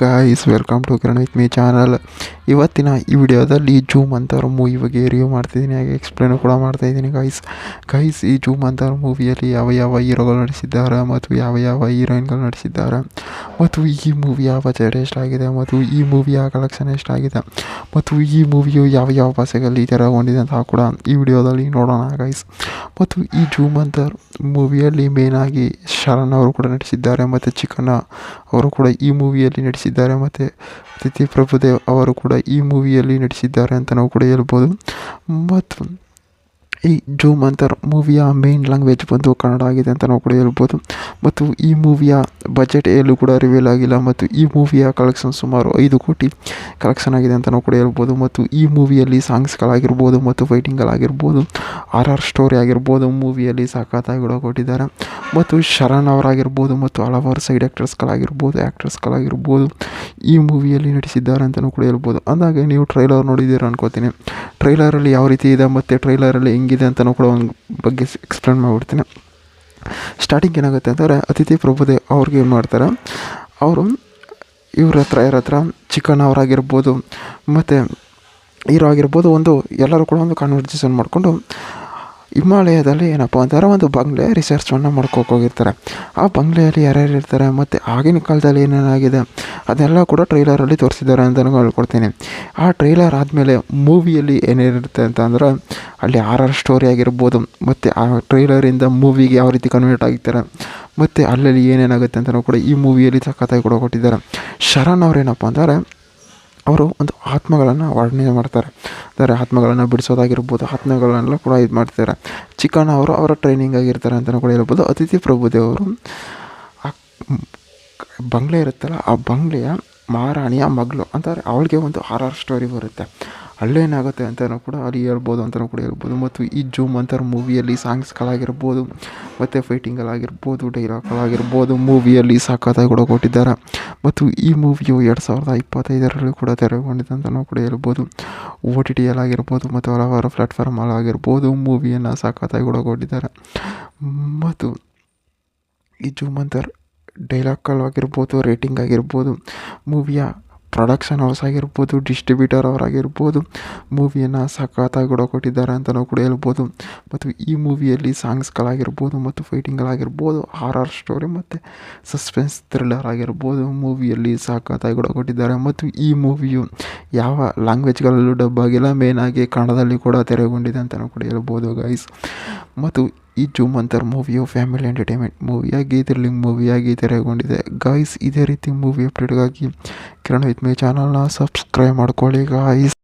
Guys, welcome to Kiran with me channel. ಇವತ್ತಿನ ಈ ವಿಡಿಯೋದಲ್ಲಿ ಜೂಮ್ ಅಂತ ಮೂವಿ ಬಗ್ಗೆ ರಿವ್ಯೂ ಮಾಡ್ತಿದ್ದೀನಿ, ಹಾಗೆ ಎಕ್ಸ್ಪ್ಲೇನು ಕೂಡ ಮಾಡ್ತಾಯಿದ್ದೀನಿ. ಗೈಸ್ ಈ ಜೂಮ್ ಅಂತ ಮೂವಿಯಲ್ಲಿ ಯಾವ ಹೀರೋಗಳು ನಟಿಸಿದ್ದಾರೆ ಮತ್ತು ಯಾವ ಹೀರೋಯಿನ್ಗಳು ನಟಿಸಿದ್ದಾರೆ, ಮತ್ತು ಈ ಮೂವಿ ಯಾವ ಬಜೆಟ್ ಎಷ್ಟಾಗಿದೆ, ಮತ್ತು ಈ ಮೂವಿಯ ಕಲೆಕ್ಷನ್ ಎಷ್ಟಾಗಿದೆ, ಮತ್ತು ಈ ಮೂವಿಯು ಯಾವ ಭಾಷೆಗಳಲ್ಲಿ ತೆರೆಗೊಂಡಿದೆ ಅಂತ ಕೂಡ ಈ ವಿಡಿಯೋದಲ್ಲಿ ನೋಡೋಣ ಗೈಸ್. ಮತ್ತು ಈ ಜೂಮ್ ಅಂತ ಮೂವಿಯಲ್ಲಿ ಮೇನಾಗಿ ಶರಣ್ ಅವರು ಕೂಡ ನಟಿಸಿದ್ದಾರೆ, ಮತ್ತು ಚಿಕಣ್ಣ ಅವರು ಕೂಡ ಈ ಮೂವಿಯಲ್ಲಿ ನಟಿಸಿದ್ದಾರೆ, ಮತ್ತು ಅತಿಥಿ ಪ್ರಭುದೇವ್ ಅವರು ಕೂಡ ಈ ಮೂವಿಯಲ್ಲಿ ನಟಿಸಿದ್ದಾರೆ ಅಂತ ನಾವು ಕೂಡ ಹೇಳ್ಬೋದು. ಮತ್ತು ಈ ಜೂಮ್ ಅಂತ ಮೂವಿಯ ಮೇನ್ ಲ್ಯಾಂಗ್ವೇಜ್ ಬಂದು ಕನ್ನಡ ಆಗಿದೆ ಅಂತ ನಾವು ಕೂಡ ಹೇಳ್ಬೋದು. ಮತ್ತು ಈ ಮೂವಿಯ ಬಜೆಟ್ ಎಲ್ಲೂ ಕೂಡ ರಿವೀಲ್ ಆಗಿಲ್ಲ, ಮತ್ತು ಈ ಮೂವಿಯ ಕಲೆಕ್ಷನ್ ಸುಮಾರು 5 ಕೋಟಿ ಕಲೆಕ್ಷನ್ ಆಗಿದೆ ಅಂತ ನಾವು ಕೂಡ ಹೇಳ್ಬೋದು. ಮತ್ತು ಈ ಮೂವಿಯಲ್ಲಿ ಸಾಂಗ್ಸ್ಗಳಾಗಿರ್ಬೋದು ಮತ್ತು ಫೈಟಿಂಗ್ಗಳಾಗಿರ್ಬೋದು, ಆರ್ ಸ್ಟೋರಿ ಆಗಿರ್ಬೋದು, ಮೂವಿಯಲ್ಲಿ ಸಖತ್ತಾಗಿ ಕೂಡ ಕೊಟ್ಟಿದ್ದಾರೆ. ಮತ್ತು ಶರಣ್ ಅವರಾಗಿರ್ಬೋದು ಮತ್ತು ಹಲವಾರು ಸೈಡ್ ಆ್ಯಕ್ಟರ್ಸ್ಗಳಾಗಿರ್ಬೋದು ಈ ಮೂವಿಯಲ್ಲಿ ನಟಿಸಿದ್ದಾರೆ ಅಂತ ನಾವು ಕೂಡ ಹೇಳ್ಬೋದು. ಅಂದಾಗೆ ನೀವು ಟ್ರೈಲರ್ ನೋಡಿದ್ದೀರ ಅನ್ಕೋತೀನಿ. ಟ್ರೈಲರಲ್ಲಿ ಯಾವ ರೀತಿ ಇದೆ ಮತ್ತು ಟ್ರೈಲರಲ್ಲಿ ಹೆಂಗಿದೆ ಅಂತ ಕೂಡ ಒಂದು ಬಗ್ಗೆ ಎಕ್ಸ್ಪ್ಲೇನ್ ಮಾಡಿಬಿಡ್ತೀನಿ. ಸ್ಟಾರ್ಟಿಂಗ್ ಏನಾಗುತ್ತೆ ಅಂತಂದರೆ, ಅತಿಥಿ ಪ್ರಭುದೇವ್ ಅವ್ರಿಗೆ ಏನು ಮಾಡ್ತಾರೆ, ಅವರು ಇವ್ರ ಹತ್ರ ಚಿಕಣ್ಣ ಅವರಾಗಿರ್ಬೋದು ಮತ್ತು ಹೀರೋ ಆಗಿರ್ಬೋದು, ಎಲ್ಲರೂ ಕೂಡ ಒಂದು ಕಾನ್ವರ್ಸೇಷನ್ ಮಾಡಿಕೊಂಡು ಹಿಮಾಲಯದಲ್ಲಿ ಏನಪ್ಪ ಅಂತಾರೆ ಒಂದು ಬಂಗ್ಲೆ ರಿಸರ್ಚನ್ನು ಹೋಗಿರ್ತಾರೆ. ಆ ಬಂಗ್ಲೆಯಲ್ಲಿ ಯಾರ್ಯಾರು ಇರ್ತಾರೆ ಮತ್ತು ಆಗಿನ ಕಾಲದಲ್ಲಿ ಏನೇನಾಗಿದೆ ಅದೆಲ್ಲ ಕೂಡ ಟ್ರೈಲರಲ್ಲಿ ತೋರಿಸಿದ್ದಾರೆ ಅಂತ ಹೇಳ್ಕೊಡ್ತೀನಿ. ಆ ಟ್ರೈಲರ್ ಆದಮೇಲೆ ಮೂವಿಯಲ್ಲಿ ಏನೇನಿರುತ್ತೆ ಅಂತ ಅಂದ್ರೆ, ಅಲ್ಲಿ ಆರ್ ಸ್ಟೋರಿ ಆಗಿರ್ಬೋದು ಮತ್ತು ಆ ಟ್ರೈಲರಿಂದ ಮೂವಿಗೆ ಯಾವ ರೀತಿ ಕನ್ವರ್ಟ್ ಆಗಿರ್ತಾರೆ ಮತ್ತು ಅಲ್ಲಲ್ಲಿ ಏನೇನಾಗುತ್ತೆ ಅಂತ ಕೂಡ ಈ ಮೂವಿಯಲ್ಲಿ ಸಖತ್ತಾಗಿ ಕೂಡ ಕೊಟ್ಟಿದ್ದಾರೆ. ಶರಣ್ ಅವ್ರೇನಪ್ಪ ಅಂತಾರೆ, ಅವರು ಒಂದು ಆತ್ಮಗಳನ್ನು ವರ್ಣನೆ ಮಾಡ್ತಾರೆ, ಅಂದರೆ ಆತ್ಮಗಳನ್ನು ಬಿಡಿಸೋದಾಗಿರ್ಬೋದು, ಆತ್ಮಗಳನ್ನೆಲ್ಲ ಕೂಡ ಇದು ಮಾಡ್ತಾರೆ. ಚಿಕಣ್ಣ ಅವರು ಅವರ ಟ್ರೈನಿಂಗ್ ಆಗಿರ್ತಾರೆ ಅಂತಲೂ ಕೂಡ ಹೇಳ್ಬೋದು. ಅತಿಥಿ ಪ್ರಭುದೇವರು ಆ ಬಂಗ್ಲೆ ಇರುತ್ತಲ್ಲ, ಆ ಬಂಗ್ಲೆಯ ಮಹಾರಾಣಿಯ ಮಗಳು ಅಂತಾರೆ, ಅವಳಿಗೆ ಒಂದು ಆರ್ ಸ್ಟೋರಿ ಬರುತ್ತೆ. ಅಲ್ಲೇನಾಗುತ್ತೆ ಅಂತಲೂ ಕೂಡ ಅಲ್ಲಿ ಹೇಳ್ಬೋದು ಅಂತಲೂ ಕೂಡ ಹೇಳ್ಬೋದು. ಮತ್ತು ಈ ಜೂಮ್ ಅಂತ ಮೂವಿಯಲ್ಲಿ ಸಾಂಗ್ಸ್ಗಳಾಗಿರ್ಬೋದು ಮತ್ತು ಫೈಟಿಂಗ್ಗಳಾಗಿರ್ಬೋದು, ಡೈಲಾಗ್ಗಳಾಗಿರ್ಬೋದು ಮೂವಿಯಲ್ಲಿ ಸಖತ್ತಾಗಿ ಕೂಡ ಕೊಟ್ಟಿದ್ದಾರೆ. ಮತ್ತು ಈ ಮೂವಿಯು 2025ರಲ್ಲಿ ಕೂಡ ತೆರೆಗೊಂಡಿದೆ ಅಂತಲೂ ಕೂಡ ಹೇಳ್ಬೋದು. OTTಯಲ್ಲಾಗಿರ್ಬೋದು ಮತ್ತು ಹಲವಾರು ಪ್ಲ್ಯಾಟ್ಫಾರ್ಮಲ್ಲಾಗಿರ್ಬೋದು ಮೂವಿಯನ್ನು ಸಖತ್ತಾಗಿ ಕೂಡ ಕೊಟ್ಟಿದ್ದಾರೆ. ಮತ್ತು ಈ ಜೂಮ್ ಅಂತ ಡೈಲಾಗ್ಗಳಾಗಿರ್ಬೋದು, ರೇಟಿಂಗ್ ಆಗಿರ್ಬೋದು, ಮೂವಿಯ ಪ್ರೊಡಕ್ಷನ್ ಹೌಸ್ ಆಗಿರ್ಬೋದು, ಡಿಸ್ಟ್ರಿಬ್ಯೂಟರ್ ಅವರಾಗಿರ್ಬೋದು ಮೂವಿಯನ್ನು ಸಖತ್ತಾಗಿ ಕೂಡ ಕೊಟ್ಟಿದ್ದಾರೆ ಅಂತ ನಾವು ಕೂಡ ಹೇಳ್ಬೋದು. ಮತ್ತು ಈ ಮೂವಿಯಲ್ಲಿ ಸಾಂಗ್ಸ್ಗಳಾಗಿರ್ಬೋದು ಮತ್ತು ಫೈಟಿಂಗ್ಗಳಾಗಿರ್ಬೋದು, ಆರ್ ಸ್ಟೋರಿ ಮತ್ತು ಸಸ್ಪೆನ್ಸ್ ಥ್ರಿಲ್ಲರ್ ಆಗಿರ್ಬೋದು ಮೂವಿಯಲ್ಲಿ ಸಖತ್ತಾಗಿ ಕೂಡ ಕೊಟ್ಟಿದ್ದಾರೆ. ಮತ್ತು ಈ ಮೂವಿಯು ಯಾವ ಲ್ಯಾಂಗ್ವೇಜ್ಗಳಲ್ಲೂ ಡಬ್ ಆಗಿಲ್ಲ, ಮೇನಾಗಿ ಕನ್ನಡದಲ್ಲಿ ಕೂಡ ತೆರೆಗೊಂಡಿದೆ ಅಂತ ನಾವು ಕೂಡ ಹೇಳ್ಬೋದು ಗೈಸ್. ಮತ್ತು ಈ ಜೂಮ್ ಅಂತ ಮೂವಿಯು ಫ್ಯಾಮಿಲಿ ಎಂಟರ್ಟೈನ್ಮೆಂಟ್ ಮೂವಿಯಾಗಿ, ಥ್ರಿಲ್ಲಿಂಗ್ ಮೂವಿಯಾಗಿ ತೆರೆಗೊಂಡಿದೆ ಗೈಸ್. ಇದೇ ರೀತಿ ಮೂವಿ ಅಪ್ಡೇಟ್ಗಾಗಿ ಕಿರಣ್ ವಿತ್ ಮೈ ಚಾನಲ್ನ ಸಬ್ಸ್ಕ್ರೈಬ್ ಮಾಡ್ಕೊಳ್ಳಿ ಗೈಸ್.